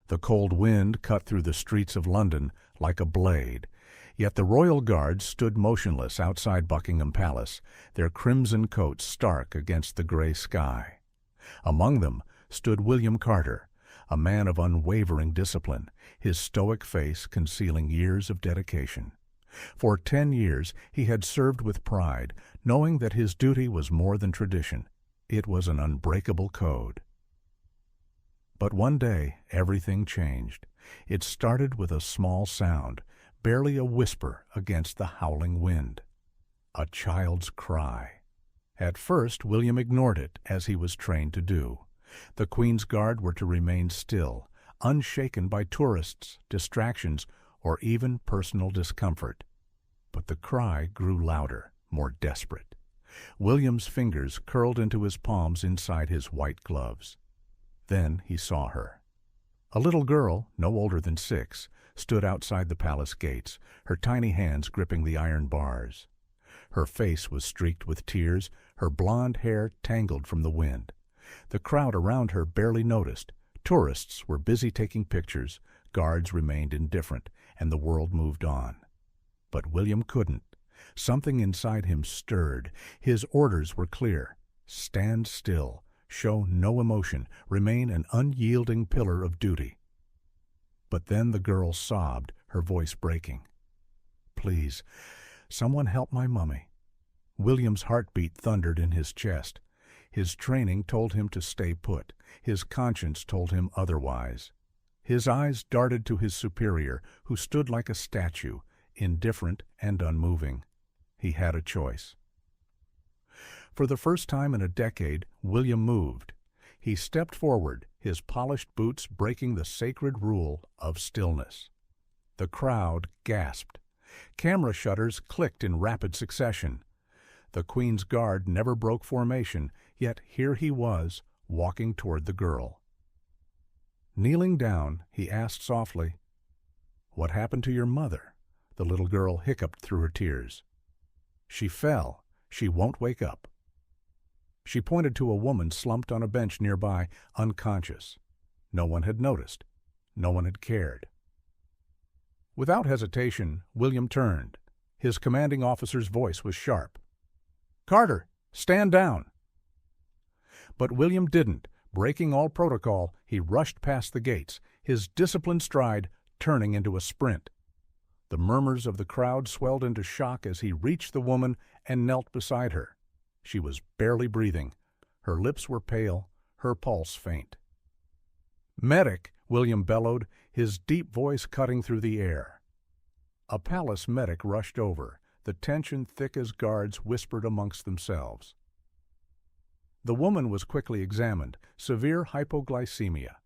The cold wind cut through the streets of London like a blade, yet the royal guards stood motionless outside Buckingham Palace, their crimson coats stark against the grey sky. Among them stood William Carter, a man of unwavering discipline, his stoic face concealing years of dedication. For 10 years he had served with pride, knowing that his duty was more than tradition. It was an unbreakable code. But one day everything changed. It started with a small sound, barely a whisper against the howling wind. A child's cry. At first William ignored it, as he was trained to do. The Queen's Guard were to remain still, unshaken by tourists, distractions, or even personal discomfort. But the cry grew louder, more desperate. William's fingers curled into his palms inside his white gloves. Then he saw her. A little girl, no older than 6, stood outside the palace gates, her tiny hands gripping the iron bars. Her face was streaked with tears, her blonde hair tangled from the wind. The crowd around her barely noticed. Tourists were busy taking pictures, guards remained indifferent, and the world moved on. But William couldn't. Something inside him stirred. His orders were clear. Stand still, show no emotion, remain an unyielding pillar of duty. But then the girl sobbed, her voice breaking. "Please, someone help my mummy." William's heartbeat thundered in his chest. His training told him to stay put. His conscience told him otherwise. His eyes darted to his superior, who stood like a statue, indifferent and unmoving. He had a choice. For the first time in a decade, William moved. He stepped forward, his polished boots breaking the sacred rule of stillness. The crowd gasped. Camera shutters clicked in rapid succession. The Queen's Guard never broke formation, yet here he was, walking toward the girl. Kneeling down, he asked softly, "What happened to your mother?" The little girl hiccuped through her tears. "She fell. She won't wake up." She pointed to a woman slumped on a bench nearby, unconscious. No one had noticed. No one had cared. Without hesitation, William turned. His commanding officer's voice was sharp. "Carter, stand down!" But William didn't. Breaking all protocol, he rushed past the gates, his disciplined stride turning into a sprint. The murmurs of the crowd swelled into shock as he reached the woman and knelt beside her. She was barely breathing. Her lips were pale, her pulse faint. "Medic!" William bellowed, his deep voice cutting through the air. A palace medic rushed over, the tension thick as guards whispered amongst themselves. The woman was quickly examined, severe hypoglycemia.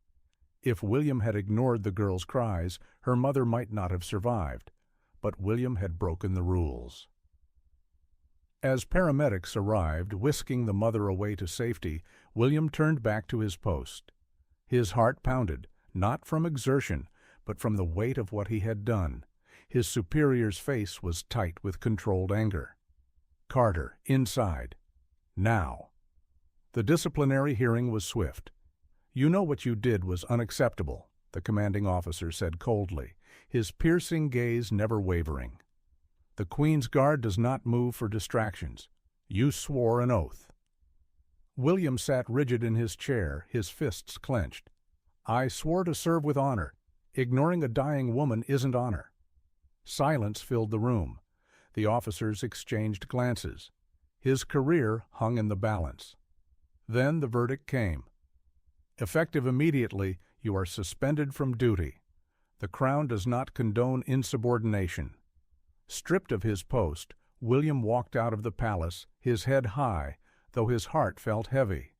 If William had ignored the girl's cries, her mother might not have survived. But William had broken the rules. As paramedics arrived, whisking the mother away to safety, William turned back to his post. His heart pounded, not from exertion, but from the weight of what he had done. His superior's face was tight with controlled anger. "Carter, inside. Now." The disciplinary hearing was swift. "You know what you did was unacceptable," the commanding officer said coldly, his piercing gaze never wavering. "The Queen's Guard does not move for distractions. You swore an oath." William sat rigid in his chair, his fists clenched. "I swore to serve with honor. Ignoring a dying woman isn't honor." Silence filled the room. The officers exchanged glances. His career hung in the balance. Then the verdict came. "Effective immediately, you are suspended from duty. The Crown does not condone insubordination." Stripped of his post, William walked out of the palace, his head high, though his heart felt heavy.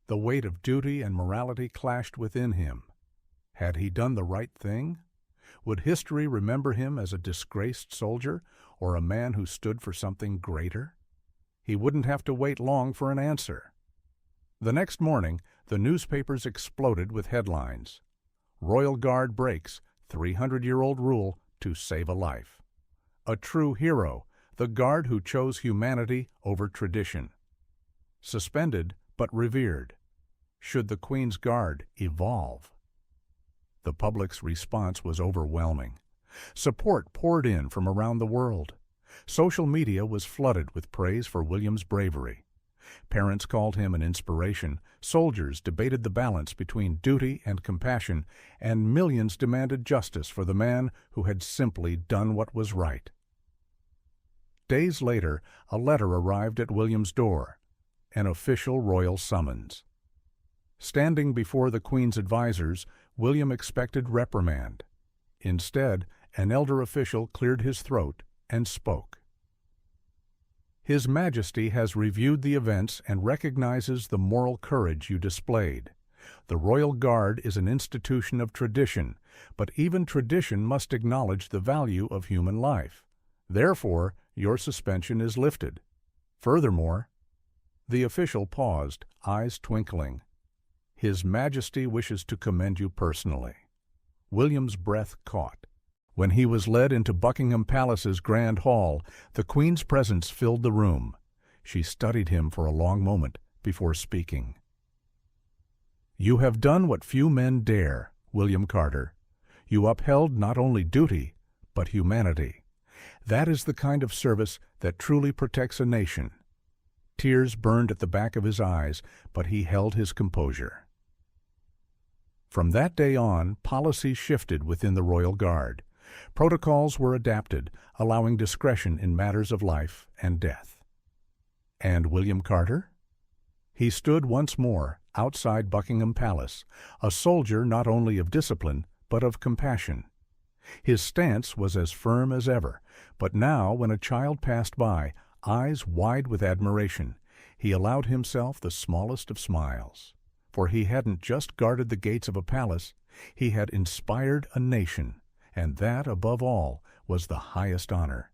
The weight of duty and morality clashed within him. Had he done the right thing? Would history remember him as a disgraced soldier or a man who stood for something greater? He wouldn't have to wait long for an answer. The next morning, the newspapers exploded with headlines. "Royal Guard breaks 300-year-old rule to save a life." A true hero, the Guard who chose humanity over tradition. Suspended but revered. Should the Queen's Guard evolve? The public's response was overwhelming. Support poured in from around the world. Social media was flooded with praise for William's bravery. Parents called him an inspiration, soldiers debated the balance between duty and compassion, and millions demanded justice for the man who had simply done what was right. Days later, a letter arrived at William's door, an official royal summons. Standing before the Queen's advisers, William expected reprimand. Instead, an elder official cleared his throat and spoke. His Majesty has reviewed the events and recognizes the moral courage you displayed. The Royal Guard is an institution of tradition, but even tradition must acknowledge the value of human life. Therefore, your suspension is lifted. Furthermore, the official paused, eyes twinkling. His Majesty wishes to commend you personally. William's breath caught. When he was led into Buckingham Palace's Grand Hall, the Queen's presence filled the room. She studied him for a long moment before speaking. You have done what few men dare, William Carter. You upheld not only duty, but humanity. That is the kind of service that truly protects a nation. Tears burned at the back of his eyes, but he held his composure. From that day on, policy shifted within the Royal Guard. Protocols were adapted, allowing discretion in matters of life and death. And William Carter? He stood once more outside Buckingham Palace, a soldier not only of discipline, but of compassion. His stance was as firm as ever, but now, when a child passed by, eyes wide with admiration, he allowed himself the smallest of smiles. For he hadn't just guarded the gates of a palace, he had inspired a nation, and that, above all, was the highest honor.